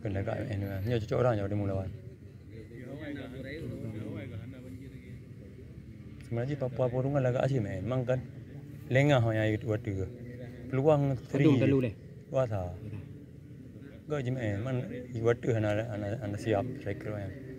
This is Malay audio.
Kena kat ini kan. Ni cocok orang je dia mula kan. Sebenarnya Papua Porungan agak asyik main. Memang kan lengah yang itu waktu ke. Peluang seri. Wah sah. Gak je main. Man waktu anak siap striker yang.